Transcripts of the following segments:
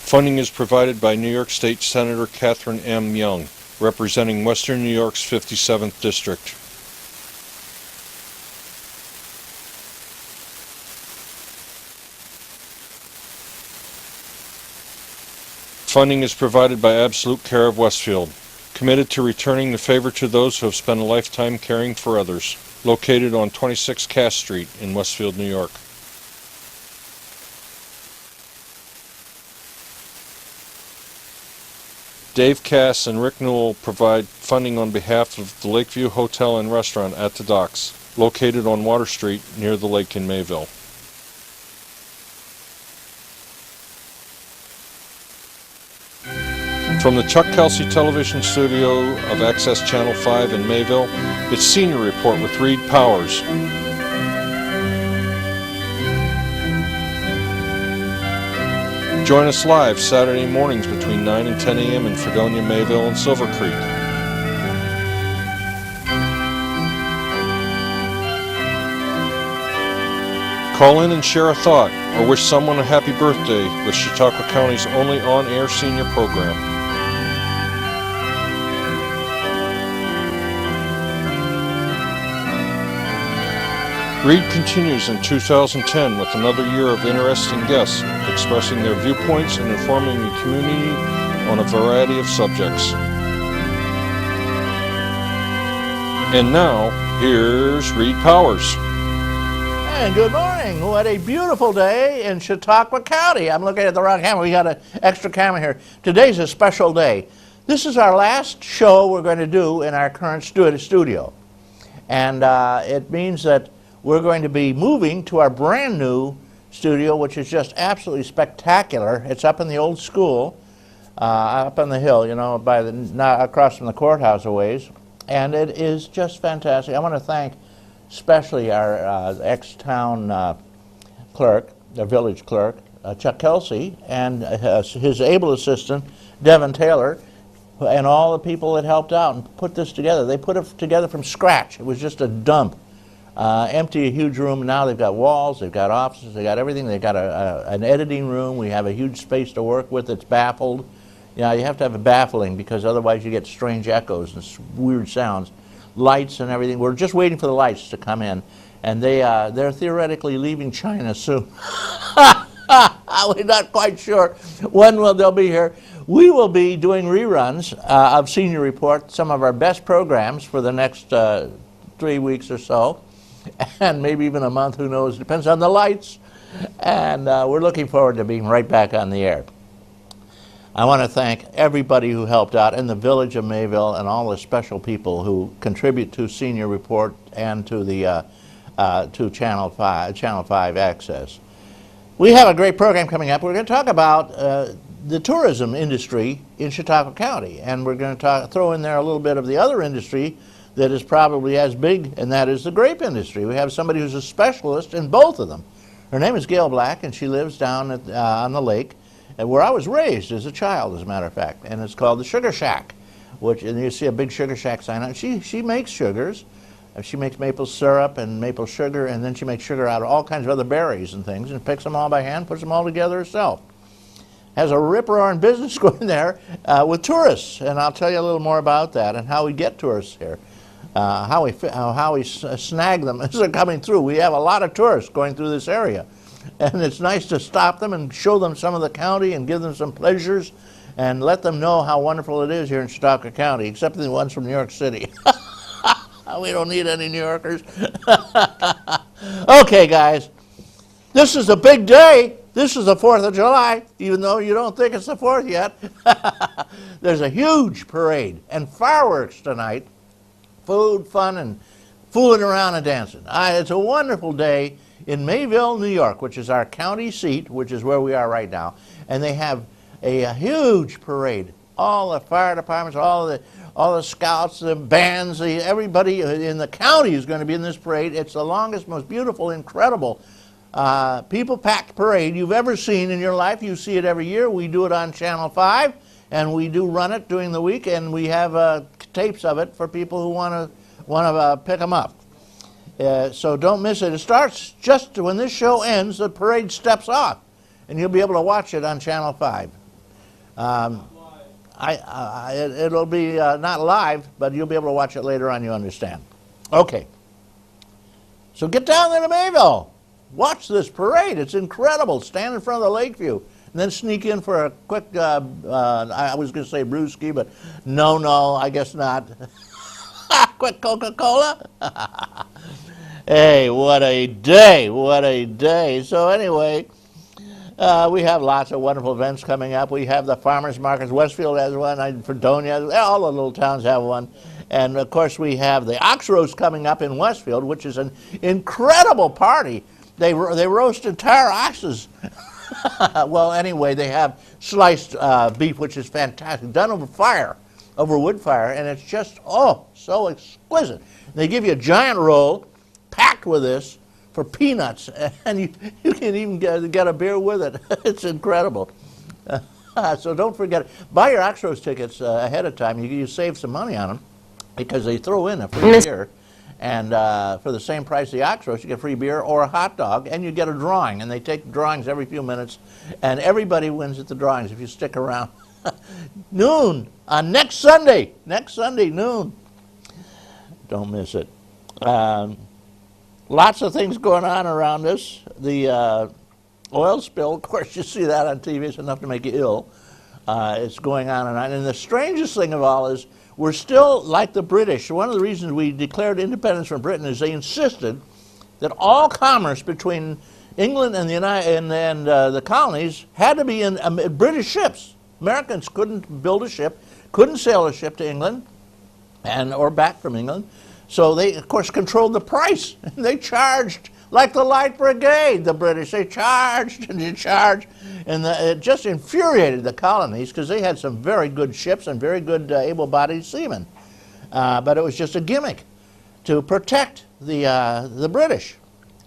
Funding is provided by New York State Senator Catherine M. Young, representing Western New York's 57th District. Funding is provided by Absolute Care of Westfield, committed to returning the favor to those who have spent a lifetime caring for others, located on 26 Cass Street in Westfield, New York. Dave Cass and Rick Newell provide funding on behalf of the Lakeview Hotel and Restaurant at the Docks, located on Water Street near the lake in Mayville. From the Chuck Kelsey Television Studio of Access Channel 5 in Mayville, it's Senior Report with Reed Powers. Join us live Saturday mornings between 9 and 10 a.m. in Fredonia, Mayville, and Silver Creek. Call in and share a thought or wish someone a happy birthday with Chautauqua County's only on-air senior program. Reed continues in 2010 with another year of interesting guests expressing their viewpoints and informing the community on a variety of subjects. And now, here's Reed Powers. And good morning. What a beautiful day in Chautauqua County. I'm looking at the wrong camera. We got an extra camera here. Today's a special day. This is our last show we're going to do in our current studio. And it means that we're going to be moving to our brand new studio, which is just absolutely spectacular. It's up in the old school, up on the hill, you know, by the not across from the courthouse a ways, and it is just fantastic. I want to thank especially our ex-town clerk, the village clerk, Chuck Kelsey, and his able assistant, Devin Taylor, and all the people that helped out and put this together. They put it together from scratch. It was just a dump. Empty a huge room. Now they've got walls, they've got offices, they've got everything. They've got an editing room. We have a huge space to work with that's baffled. You know, you have to have it baffling because otherwise you get strange echoes and weird sounds. Lights and everything. We're just waiting for the lights to come in. And they're theoretically leaving China soon. We're not quite sure when they'll be here. We will be doing reruns of Senior Report, some of our best programs for the next 3 weeks or so. And maybe even a month, who knows, depends on the lights. And we're looking forward to being right back on the air. I want to thank everybody who helped out in the village of Mayville and all the special people who contribute to Senior Report and to the to Channel 5 Access. We have a great program coming up. We're going to talk about the tourism industry in Chautauqua County, and we're going to throw in there a little bit of the other industry that is probably as big, and that is the grape industry. We have somebody who's a specialist in both of them. Her name is Gail Black, and she lives down at, on the lake, where I was raised as a child, as a matter of fact, and it's called the Sugar Shack, which, and you see a big Sugar Shack sign on it. She makes sugars. She makes maple syrup and maple sugar, and then she makes sugar out of all kinds of other berries and things, and picks them all by hand, puts them all together herself. Has a rip-roaring business going there with tourists, and I'll tell you a little more about that and how we get tourists here. How we snag them as they're coming through. We have a lot of tourists going through this area, and it's nice to stop them and show them some of the county and give them some pleasures and let them know how wonderful it is here in Chautauqua County, except the ones from New York City. We don't need any New Yorkers. Okay, guys, this is a big day. This is the 4th of July, even though you don't think it's the 4th yet. There's a huge parade and fireworks tonight. Food, fun, and fooling around and dancing. It's a wonderful day in Mayville, New York, which is our county seat, which is where we are right now. And they have a huge parade. All the fire departments, all the scouts, the bands, everybody in the county is going to be in this parade. It's the longest, most beautiful, incredible people-packed parade you've ever seen in your life. You see it every year. We do it on Channel 5, and we do run it during the week, and we have tapes of it for people who want to pick them up. So don't miss it. It starts just when this show ends, the parade steps off, and you'll be able to watch it on Channel 5. It'll be not live, but you'll be able to watch it later on, you understand. Okay. So get down there to Mayville. Watch this parade. It's incredible. Stand in front of the Lakeview, and then sneak in for a quick, I was going to say brewski, but no, I guess not. Quick Coca-Cola. Hey, what a day, what a day. So anyway, we have lots of wonderful events coming up. We have the farmers markets. Westfield has one, Fredonia, all the little towns have one. And of course we have the ox roast coming up in Westfield, which is an incredible party. They roast entire oxes. Well, anyway, they have sliced beef, which is fantastic, done over fire, over wood fire, and it's just, oh, so exquisite. They give you a giant roll packed with this for peanuts, and you can even get a beer with it. It's incredible. So don't forget it. Buy your ox roast tickets ahead of time. You save some money on them because they throw in a free beer. And for the same price the ox roast, you get free beer or a hot dog, and you get a drawing. And they take drawings every few minutes, and everybody wins at the drawings if you stick around. Noon on next Sunday, noon. Don't miss it. Lots of things going on around us. The oil spill, of course, you see that on TV. It's enough to make you ill. It's going on and on. And the strangest thing of all is we're still like the British. One of the reasons we declared independence from Britain is they insisted that all commerce between England and the colonies had to be in British ships. Americans couldn't build a ship, couldn't sail a ship to England or back from England. So they, of course, controlled the price. They charged like the Light Brigade, the British. They charged and they charged. And it just infuriated the colonies because they had some very good ships and very good able-bodied seamen. But it was just a gimmick to protect the British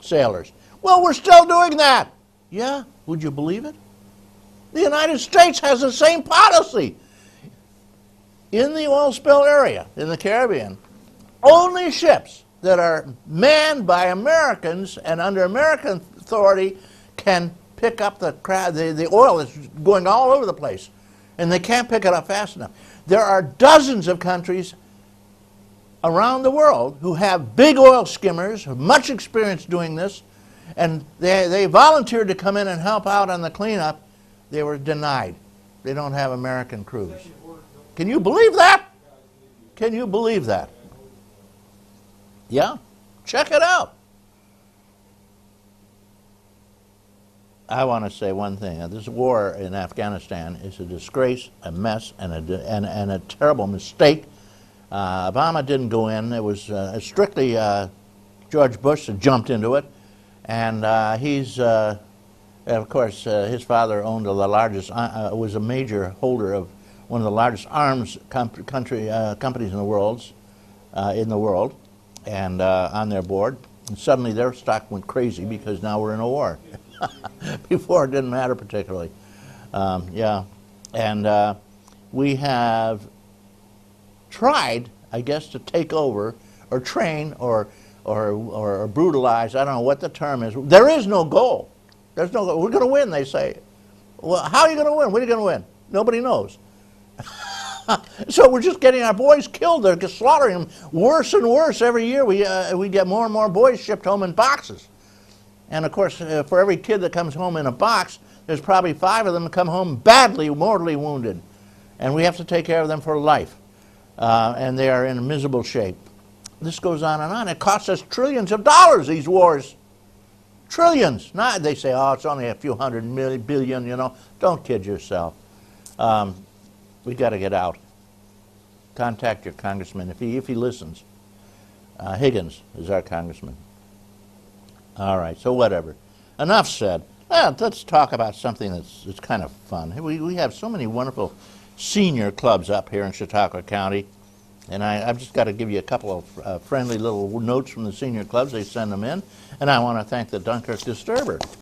sailors. Well, we're still doing that. Yeah, would you believe it? The United States has the same policy. In the oil spill area, in the Caribbean, only ships that are manned by Americans and under American authority can pick up the oil that's going all over the place, and they can't pick it up fast enough. There are dozens of countries around the world who have big oil skimmers, much experience doing this, and they volunteered to come in and help out on the cleanup. They were denied. They don't have American crews. Can you believe that? Can you believe that? Yeah, check it out. I want to say one thing. This war in Afghanistan is a disgrace, a mess, and a terrible mistake. Obama didn't go in. It was strictly George Bush that jumped into it. And he's, of course, his father owned the largest, was a major holder of one of the largest arms companies in the world, and on their board. And suddenly their stock went crazy because now we're in a war. Before it didn't matter particularly. Yeah, and we have tried, I guess, to take over or train or brutalize. I don't know what the term is. There is no goal. There's no goal. We're going to win, they say. Well, how are you going to win? What are you going to win? Nobody knows. So we're just getting our boys killed. They're just slaughtering them worse and worse every year. We get more and more boys shipped home in boxes. And of course, for every kid that comes home in a box, there's probably 5 of them that come home badly, mortally wounded. And we have to take care of them for life. And they are in miserable shape. This goes on and on. It costs us trillions of dollars, these wars. Trillions. Not, they say, oh, it's only a few hundred billion, you know. Don't kid yourself. We got to get out. Contact your congressman if he listens. Higgins is our congressman. All right, so whatever. Enough said. Let's talk about something that's kind of fun. We have so many wonderful senior clubs up here in Chautauqua County. And I've just got to give you a couple of friendly little notes from the senior clubs. They send them in. And I want to thank the Dunkirk Disturber.